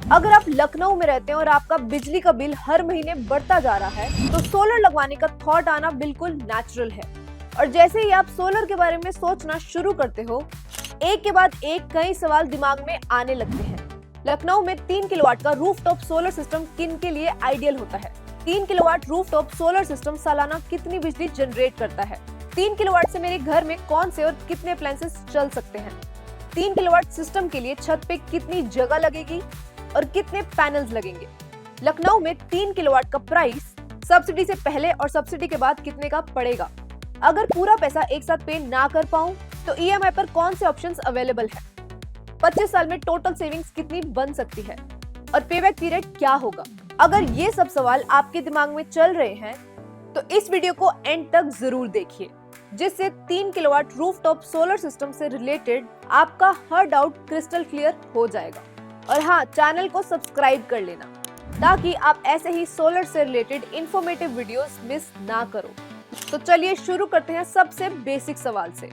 अगर आप लखनऊ में रहते हैं और आपका बिजली का बिल हर महीने बढ़ता जा रहा है तो सोलर लगवाने का थॉट आना बिल्कुल नेचुरल है। और जैसे ही आप सोलर के बारे में सोचना शुरू करते हो, एक के बाद एक कई सवाल दिमाग में आने लगते हैं। लखनऊ में 3 किलोवाट का रूफटॉप सोलर सिस्टम किन के लिए आइडियल होता है? 3 किलोवाट रूफटॉप सोलर सिस्टम सालाना कितनी बिजली जनरेट करता है? 3 किलोवाट से मेरे घर में कौन से और कितने अप्लायंसेस चल सकते हैं? 3 किलोवाट सिस्टम के लिए छत पे कितनी जगह लगेगी और कितने पैनल्स लगेंगे? लखनऊ में 3 किलोवाट का प्राइस सब्सिडी से पहले और सब्सिडी के बाद कितने का पड़ेगा? अगर पूरा पैसा एक साथ पे ना कर पाऊं तो ईएमआई पर कौन से ऑप्शंस अवेलेबल है? 25 साल में टोटल सेविंग्स कितनी बन सकती है और पेबैक पीरियड क्या होगा? अगर ये सब सवाल आपके दिमाग में चल रहे हैं तो इस वीडियो को एंड तक जरूर देखिए, जिससे 3 किलोवाट रूफटॉप सोलर सिस्टम से रिलेटेड आपका हर डाउट क्रिस्टल क्लियर हो जाएगा। और हाँ, चैनल को सब्सक्राइब कर लेना ताकि आप ऐसे ही सोलर से रिलेटेड इंफॉर्मेटिव वीडियोस मिस ना करो। तो चलिए शुरू करते हैं सबसे बेसिक सवाल से।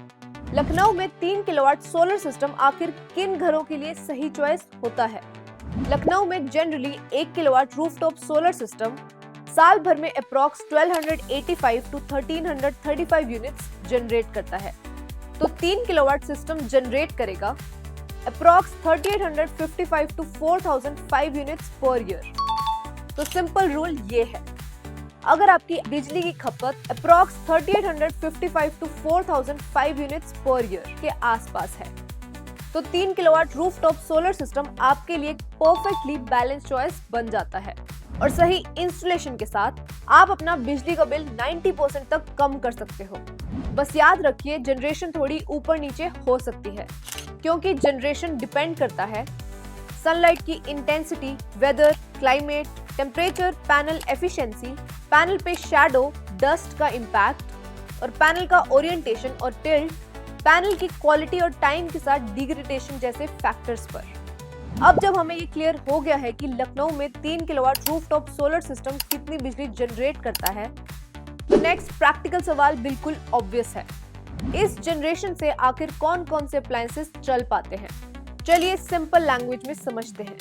लखनऊ में 3 किलोवाट सोलर सिस्टम आखिर किन घरों के लिए सही चॉइस होता है? लखनऊ में generally 1 kilowatt rooftop solar system साल भर में अप्रॉक्स 1285 टू 1335 यूनिट्स जनरेट करता है। तो 3 किलोवाट सिस्टम जनरेट करेगा approx 3855 to 4005 units per year. तो सिंपल रूल ये है, अगर आपकी बिजली की खपत approx 3855 to 4005 units per year के आसपास है तो 3 किलोवाट रूफटॉप सोलर सिस्टम आपके लिए परफेक्टली बैलेंस चॉइस बन जाता है। और सही इंस्टॉलेशन के साथ आप अपना बिजली का बिल 90% तक कम कर सकते हो। बस याद रखिए, जनरेशन थोड़ी ऊपर नीचे हो सकती है क्योंकि जनरेशन डिपेंड करता है सनलाइट की intensity, weather, climate, temperature, panel efficiency, panel पे शैडो, डस्ट का इम्पैक्ट और पैनल का ओरिएंटेशन और टिल्ट, पैनल की क्वालिटी और टाइम के साथ डिग्रेडेशन जैसे फैक्टर्स पर। अब जब हमें ये क्लियर हो गया है कि लखनऊ में 3 किलोवाट रूफटॉप सोलर सिस्टम कितनी बिजली जनरेट करता है, तो नेक्स्ट प्रैक्टिकल सवाल बिल्कुल ऑब्वियस है, इस जनरेशन से आखिर कौन कौन से अप्लायंसेस चल पाते हैं? चलिए सिंपल लैंग्वेज में समझते हैं।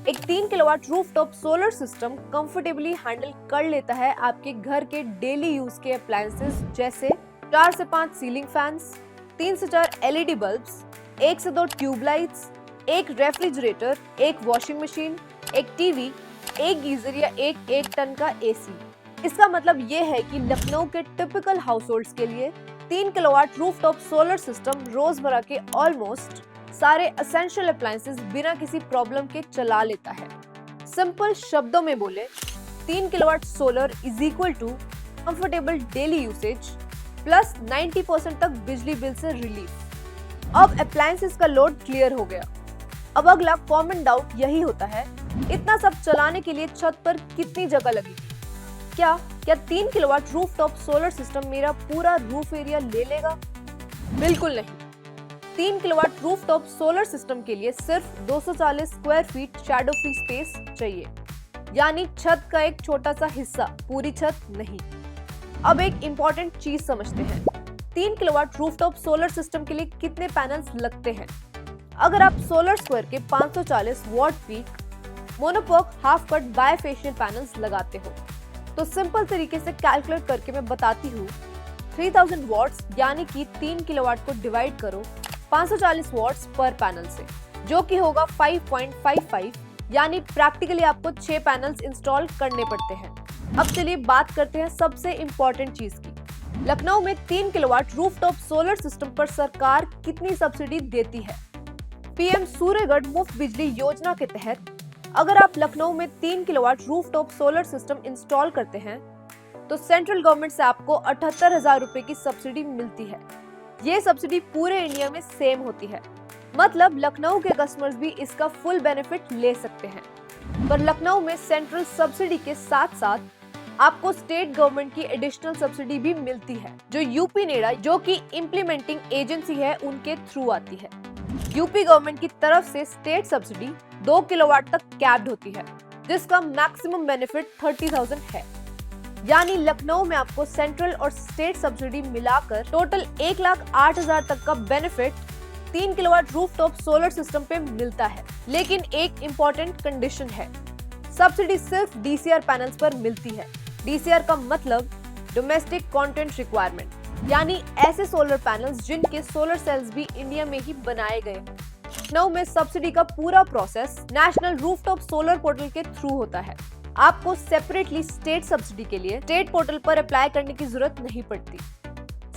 एक 3 kilowatt rooftop solar system comfortably handle कर लेता है आपके घर के डेली यूज के अप्लायंसेस जैसे 4 से 5 सीलिंग फैंस, 3 से 4 एलईडी बल्ब्स, 1 से 2 ट्यूबलाइट्स, एक रेफ्रिजरेटर, एक वॉशिंग मशीन, एक टीवी, एक गीजर या एक 1 टन का एसी। इसका मतलब ये है कि लखनऊ के टिपिकल हाउसहोल्ड्स के लिए 3 किलोवाट रूफटॉप सोलर सिस्टम रोजमर्रा के ऑलमोस्ट सारे एसेंशियल अप्लायंसेस बिना किसी प्रॉब्लम के चला लेता है। सिंपल शब्दों में बोले, 3 kilowatt solar is equal to comfortable daily usage plus 90% तक बिजली बिल से रिलीफ। अब अप्लायंसेस का लोड क्लियर हो गया। अब अगला कॉमन डाउट यही होता है, इतना सब चलाने के लिए छत पर कितनी जगह लगेगी? क्या 3 किलोवाट रूफटॉप सोलर सिस्टम मेरा पूरा रूफ एरिया ले लेगा? बिल्कुल नहीं। 3 किलोवाट रूफटॉप सोलर सिस्टम के लिए सिर्फ 240 square feet shadow free space चाहिए, यानी छत का एक छोटा सा हिस्सा, पूरी छत नहीं। अब एक इंपॉर्टेंट चीज समझते हैं, 3 किलोवाट रूफटॉप सोलर सिस्टम के लिए कितने पैनल्स लगते हैं? अगर आप सोलर स्क्वायर के 540 watt peak monoperc half cut bifacial panels लगाते हो तो सिंपल तरीके से कैलकुलेट करके मैं बताती हूँ, 3000 वॉट्स यानी कि 3 किलोवाट को डिवाइड करो 540 वॉट्स पर पैनल से, जो कि होगा 5.55, यानी प्रैक्टिकली आपको 6 पैनल्स इंस्टॉल करने पड़ते हैं। अब चलिए बात करते हैं सबसे इम्पोर्टेंट चीज की। लखनऊ में 3 किलोवाट रूफटॉप सोलर सिस्टम पर सरकार कितनी सब्सिडी देती है? पीएम सूर्यगढ़ मुफ्त बिजली योजना के तहत अगर आप लखनऊ में 3 kilowatt rooftop solar system install करते हैं तो सेंट्रल गवर्नमेंट से आपको 78,000 रुपए की सब्सिडी मिलती है। ये सब्सिडी पूरे इंडिया में सेम होती है, मतलब लखनऊ के कस्टमर्स भी इसका फुल बेनिफिट ले सकते हैं। पर लखनऊ में सेंट्रल सब्सिडी के साथ साथ आपको स्टेट गवर्नमेंट की एडिशनल सब्सिडी भी मिलती है, जो यूपी नेडा, जो कि इम्प्लीमेंटिंग एजेंसी है, उनके थ्रू आती है। यूपी गवर्नमेंट की तरफ से स्टेट सब्सिडी 2 किलोवाट तक कैप्ड होती है, जिसका मैक्सिमम बेनिफिट 30,000 है। यानी लखनऊ में आपको सेंट्रल और स्टेट सब्सिडी मिलाकर टोटल 1,08,000 तक का benefit 3 kilowatt rooftop solar system पे मिलता है, लेकिन एक इम्पोर्टेंट कंडीशन है। सब्सिडी सिर्फ डीसीआर पैनल्स पर मिलती है। डीसीआर का मतलब डोमेस्टिक कंटेंट रिक्वायरमेंट, यानी ऐसे सोलर पैनल्स जिनके सोलर सेल्स भी इंडिया में ही बनाए गए हैं। लखनऊ में सब्सिडी का पूरा process national rooftop solar portal के थ्रू होता है। आपको सेपरेटली स्टेट सब्सिडी के लिए स्टेट पोर्टल पर अप्लाई करने की जरूरत नहीं पड़ती।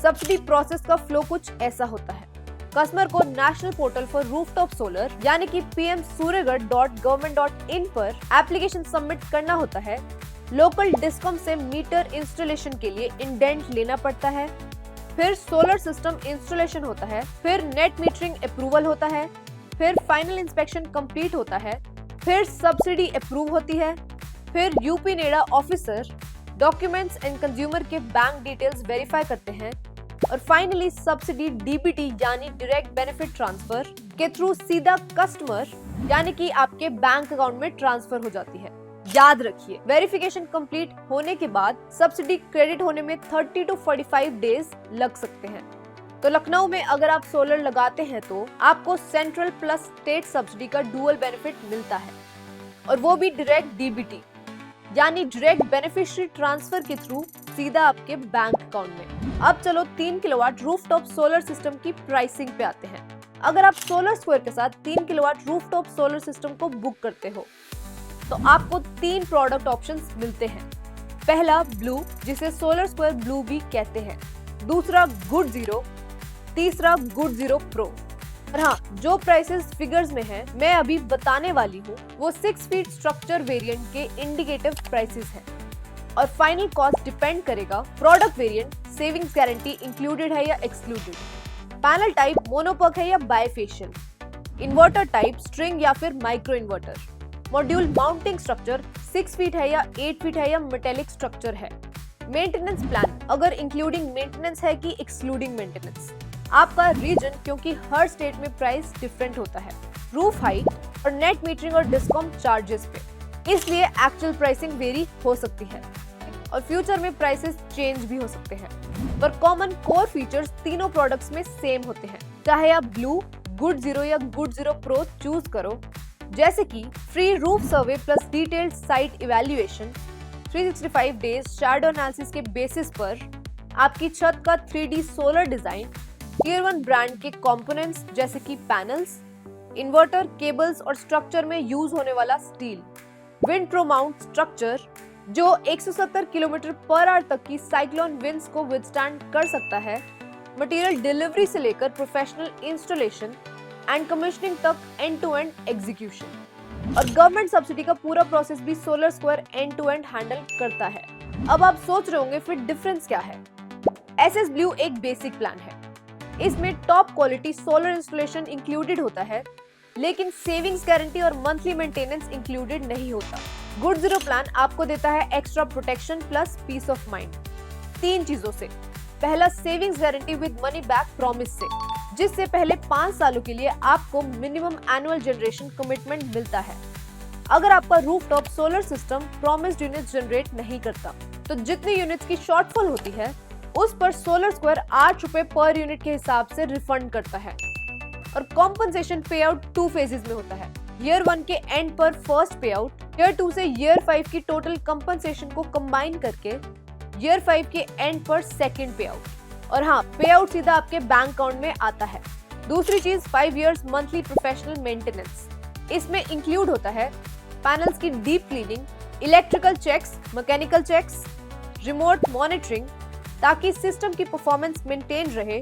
सब्सिडी प्रोसेस का फ्लो कुछ ऐसा होता है। कस्टमर को national portal for rooftop solar यानी कि pmsuryagarh.government.in पर एप्लीकेशन सबमिट करना होता है। लोकल डिस्कॉम से मीटर इंस्टॉलेशन के लिए इंडेंट लेना पड़ता है, फिर सोलर सिस्टम इंस्टॉलेशन होता है, फिर नेट मीटरिंग अप्रूवल होता है, फिर फाइनल इंस्पेक्शन कंप्लीट होता है, फिर सब्सिडी अप्रूव होती है, फिर UP NEDA officer documents and consumer के बैंक डिटेल्स वेरीफाई करते हैं और फाइनली सब्सिडी डीबीटी यानी डायरेक्ट बेनिफिट ट्रांसफर के थ्रू सीधा कस्टमर यानी कि आपके बैंक अकाउंट में ट्रांसफर हो जाती है। याद रखिए, वेरिफिकेशन कंप्लीट होने के बाद सब्सिडी क्रेडिट होने में 30 to 45 डेज लग सकते हैं। तो लखनऊ में अगर आप सोलर लगाते हैं तो आपको सेंट्रल प्लस स्टेट सब्सिडी का डुअल बेनिफिट मिलता है, और वो भी डायरेक्ट डीबीटी यानी डायरेक्ट बेनिफिशियरी ट्रांसफर के थ्रू सीधा आपके बैंक अकाउंट में। अब चलो 3 किलोवाट रूफटॉप सोलर सिस्टम की प्राइसिंग पे आते हैं। अगर आप सोलर स्क्वायर के साथ 3 किलोवाट रूफटॉप सोलर सिस्टम को बुक करते हो तो आपको 3 प्रोडक्ट ऑप्शंस मिलते हैं। पहला ब्लू, जिसे सोलर स्क्वायर ब्लू भी कहते हैं, दूसरा गुड जीरो, तीसरा गुड जीरो प्रो। और हाँ, जो प्राइसेस फिगर्स में है मैं अभी बताने वाली हूँ वो 6 फीट स्ट्रक्चर वेरिएंट के इंडिकेटिव प्राइसेस हैं और फाइनल कॉस्ट डिपेंड करेगा product variant, savings guarantee included है या एक्सक्लूडेड, पैनल टाइप मोनोपक है या बायफेशियल, इन्वर्टर टाइप स्ट्रिंग या फिर micro inverter, module mounting structure 6 feet है या 8 फीट है या मेटेलिक स्ट्रक्चर है, मेंटेनेंस प्लान अगर इंक्लूडिंग मेंटेनेंस है कि एक्सक्लूडिंग मेंटेनेंस, आपका रीजन क्योंकि हर स्टेट में प्राइस डिफरेंट होता है, रूफ हाइट और नेट मीटरिंग और डिस्कॉम चार्जेस पे, इसलिए एक्चुअल प्राइसिंग वेरी हो सकती है और फ्यूचर में प्राइसेस चेंज भी हो सकते हैं। पर कॉमन कोर फीचर्स तीनों प्रोडक्ट्स में सेम होते हैं, चाहे आप ब्लू, गुड जीरो या गुड जीरो प्रो चूज करो, जैसे कि free roof survey plus detailed site evaluation, 365 days shadow analysis के बेसिस पर आपकी छत का 3D solar design, tier 1 brand के कंपोनेंट्स जैसे कि पैनल्स, इन्वर्टर, केबल्स और स्ट्रक्चर में यूज होने वाला steel, wind pro mount structure जो 170 किलोमीटर पर आवर तक की साइक्लोन विंड्स को विथस्टैंड कर सकता है, मटेरियल डिलीवरी से लेकर प्रोफेशनल इंस्टॉलेशन एंड कमीशनिंग तक एंड टू एंड एग्जीक्यूशन, और गवर्नमेंट सब्सिडी का पूरा प्रोसेस भी Solar Square end to end handle करता है। अब आप सोच रहे होंगे फिर डिफरेंस क्या है। एसएस ब्लू एक बेसिक प्लान है, इसमें top quality solar installation included होता है, लेकिन सेविंग्स गारंटी और मंथली मेंटेनेंस इंक्लूडेड नहीं होता। गुड जीरो प्लान आपको देता है extra protection plus peace of mind 3 चीजों से। पहला, savings guarantee with money back promise से, जिससे पहले 5 सालों के लिए आपको मिनिमम एनुअल जनरेशन कमिटमेंट मिलता है। अगर आपका rooftop solar system promised units generate नहीं करता तो जितनी यूनिट्स की शॉर्टफॉल होती है उस पर सोलर स्क्वायर 8 रुपए पर यूनिट के हिसाब से रिफंड करता है। और कॉम्पनसेशन पे आउट 2 फेजेस में होता है। ईयर 1 के एंड पर फर्स्ट पे आउट, ईयर 2 से ईयर 5 की टोटल कंपनसेशन को कंबाइन करके ईयर 5 के एंड पर सेकंड पे आउट, और हाँ, पे आउट सीधा आपके बैंक अकाउंट में आता है। दूसरी चीज 5 इयर्स मंथली प्रोफेशनल मेंटेनेंस, इसमें इंक्लूड होता है पैनल्स की deep cleaning, electrical checks, mechanical checks, remote monitoring, ताकि सिस्टम की परफॉर्मेंस मेंटेन रहे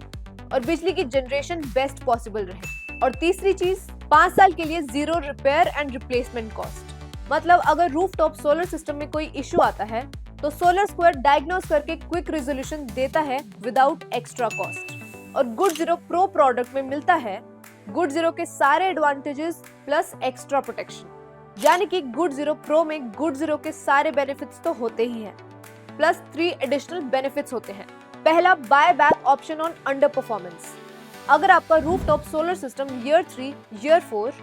और बिजली की जनरेशन बेस्ट पॉसिबल रहे। और तीसरी चीज 5 साल के लिए 0 रिपेयर एंड रिप्लेसमेंट कॉस्ट, मतलब अगर रूफटॉप सोलर सिस्टम में कोई इश्यू आता है तो सोलर स्क्वायर डायग्नोस करके क्विक रेजोल्यूशन देता है विदाउट एक्स्ट्रा कॉस्ट। और गुड जीरो प्रो प्रोडक्ट में मिलता है गुड जीरो के सारे एडवांटेजेस प्लस एक्स्ट्रा प्रोटेक्शन, यानी कि गुड जीरो प्रो में गुड जीरो के सारे बेनिफिट्स तो होते ही हैं, प्लस 3 एडिशनल बेनिफिट्स होते हैं। पहला, buy back option on under performance. अगर आपका rooftop solar system year 3, year 4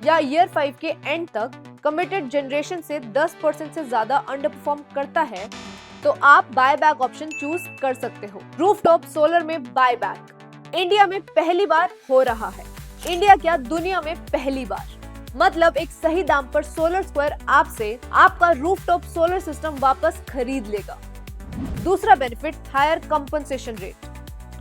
या ईयर 5 के एंड तक कमिटेड जनरेशन से 10% से ज्यादा अंडर परफॉर्म करता है तो आप बाय बैक ऑप्शन चूज कर सकते हो। रूफटॉप सोलर में बाय बैक इंडिया में पहली बार हो रहा है। इंडिया क्या दुनिया में पहली बार, मतलब एक सही दाम पर सोलर स्क्वायर आपसे आपका रूफटॉप सोलर सिस्टम वापस खरीद लेगा। दूसरा benefit, higher compensation rate.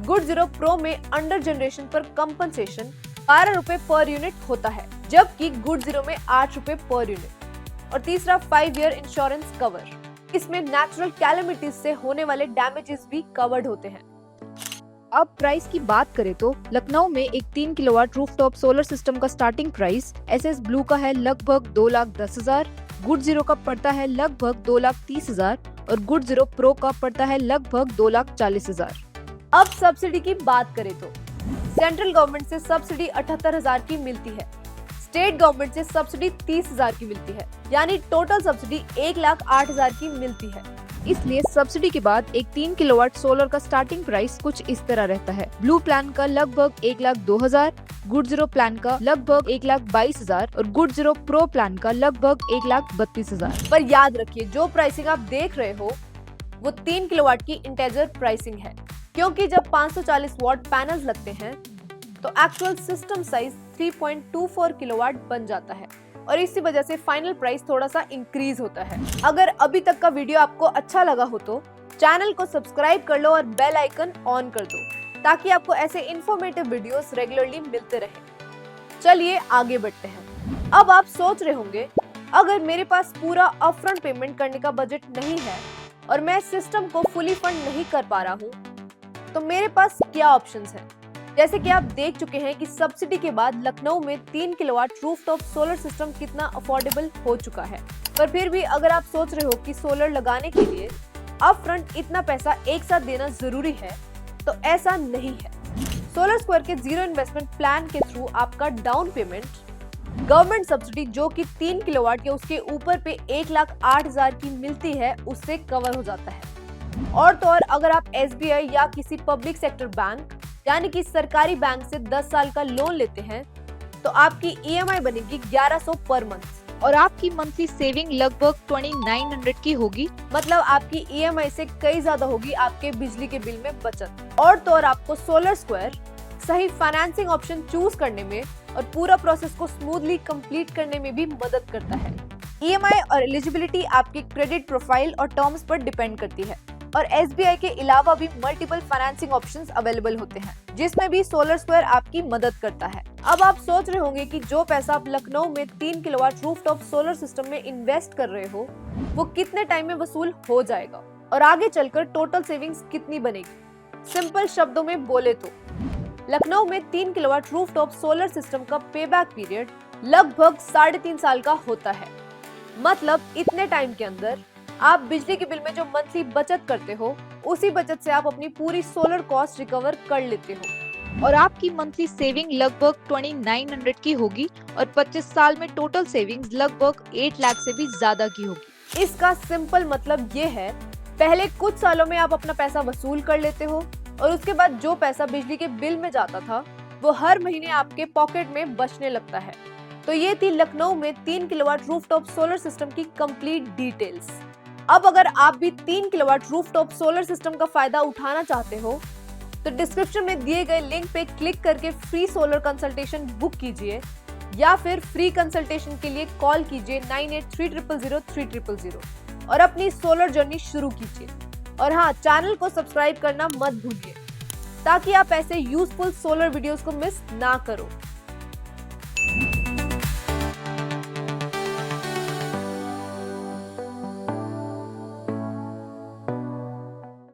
Good zero Pro में अंडर जनरेशन पर कंपनसेशन 12 रुपए पर यूनिट होता है, जबकि गुड जीरो में 8 रुपए पर यूनिट। और तीसरा, 5 ईयर इंश्योरेंस कवर। इसमें नेचुरल कैलेमिटीज से होने वाले डैमेजेस भी कवर्ड होते हैं। अब प्राइस की बात करें तो लखनऊ में एक 3 किलोवाट रूफटॉप सोलर सिस्टम का स्टार्टिंग प्राइस एसएस ब्लू का है लगभग 2,10,000, गुड जीरो का पड़ता है लगभग 2,30,000 और गुड जीरो प्रो का पड़ता है लगभग 2,40,000। अब सब्सिडी की बात करें तो सेंट्रल गवर्नमेंट से सब्सिडी 78,000 की मिलती है, स्टेट गवर्नमेंट से सब्सिडी 30,000 की मिलती है, यानी टोटल सब्सिडी 1,08,000 की मिलती है। इसलिए सब्सिडी के बाद एक 3 किलोवाट सोलर का स्टार्टिंग प्राइस कुछ इस तरह रहता है। ब्लू प्लान का लगभग 1,02,000, गुड जीरो प्लान का लगभग 1,22,000 और गुड जीरो प्रो प्लान का लगभग 1,32,000। पर याद रखिए, जो प्राइसिंग आप देख रहे हो वो 3 किलोवाट की इंटेजर प्राइसिंग है, क्योंकि जब 540 वॉट पैनल्स लगते हैं तो एक्चुअल सिस्टम साइज 3.24 किलोवाट बन जाता है और इसी वजह से फाइनल प्राइस थोड़ा सा इंक्रीज होता है। अगर अभी तक का वीडियो आपको अच्छा लगा हो तो चैनल को सब्सक्राइब कर लो और बेल आइकन ऑन कर दो, ताकि आपको ऐसे इंफॉर्मेटिव वीडियोस रेगुलरली मिलते रहे। चलिए आगे बढ़ते हैं। अब आप सोच रहे होंगे, अगर मेरे पास पूरा अपफ्रंट पेमेंट करने का बजट नहीं है और मैं सिस्टम को फुली फंड नहीं कर पा रहा हूँ, तो मेरे पास क्या ऑप्शंस हैं। जैसे कि आप देख चुके हैं कि सब्सिडी के बाद लखनऊ में 3 किलोवाट रूफटॉप सोलर सिस्टम कितना अफोर्डेबल हो चुका है। पर फिर भी अगर आप सोच रहे हो कि सोलर लगाने के लिए अपफ्रंट इतना पैसा एक साथ देना जरूरी है, तो ऐसा नहीं है। सोलर स्क्वायर के जीरो इन्वेस्टमेंट प्लान के थ्रू आपका डाउन पेमेंट गवर्नमेंट सब्सिडी जो कि 3 किलोवाट या उसके ऊपर पे 1,08,000 की मिलती है, उससे कवर हो जाता है। और तो और अगर आप एसबीआई या किसी पब्लिक सेक्टर बैंक यानी कि सरकारी बैंक से 10 साल का लोन लेते हैं, तो आपकी ईएमआई बनेगी 1,100 पर मंथ और आपकी मंथली सेविंग लगभग 2,900 की होगी। मतलब आपकी ईएमआई से कई ज्यादा होगी आपके बिजली के बिल में बचत। और तो और आपको सोलर स्क्वायर सही फाइनेंसिंग ऑप्शन चूज करने में और पूरा प्रोसेस को स्मूथली कंप्लीट करने में भी मदद करता है। ईएमआई और एलिजिबिलिटी आपके क्रेडिट प्रोफाइल और टर्म्स पर डिपेंड करती है और एसबीआई के अलावा भी मल्टीपल फाइनेंसिंग ऑप्शंस अवेलेबल होते हैं, जिसमें भी सोलर स्क्वायर आपकी मदद करता है। अब आप सोच रहे होंगे कि जो पैसा आप लखनऊ में 3 किलोवाट रूफटॉप सोलर सिस्टम में इन्वेस्ट कर रहे हो, वो कितने टाइम में वसूल हो जाएगा और आगे चलकर टोटल सेविंग्स कितनी बनेगी। सिंपल शब्दों में बोले तो लखनऊ में 3 किलोवाट रूफटॉप सोलर सिस्टम का पेबैक पीरियड लगभग 3.5 साल का होता है। मतलब इतने टाइम के अंदर आप बिजली के बिल में जो मंथली बचत करते हो, उसी बचत से आप अपनी पूरी सोलर कॉस्ट रिकवर कर लेते हो और आपकी मंथली सेविंग लगभग 2,900 की होगी और 25 साल में टोटल सेविंग्स लगभग 8 लाख से भी ज्यादा की होगी। इसका सिंपल मतलब ये है, पहले कुछ सालों में आप अपना पैसा वसूल कर लेते हो और उसके बाद जो पैसा बिजली के बिल में जाता था, वो हर महीने आपके पॉकेट में बचने लगता है। तो ये थी लखनऊ में 3 किलोवाट रूफटॉप सोलर सिस्टम की कंप्लीट डिटेल्स। अब अगर आप भी 3 किलोवाट रूफटॉप सोलर सिस्टम का फायदा उठाना चाहते हो, तो डिस्क्रिप्शन में दिए गए लिंक पे क्लिक करके फ्री सोलर कंसल्टेशन बुक कीजिए या फिर फ्री कंसल्टेशन के लिए कॉल कीजिए 98300300 और अपनी सोलर जर्नी शुरू कीजिए। और हाँ, चैनल को सब्सक्राइब करना मत भूलिए, ताकि आप ऐसे यूजफुल सोलर वीडियोस को मिस ना करो।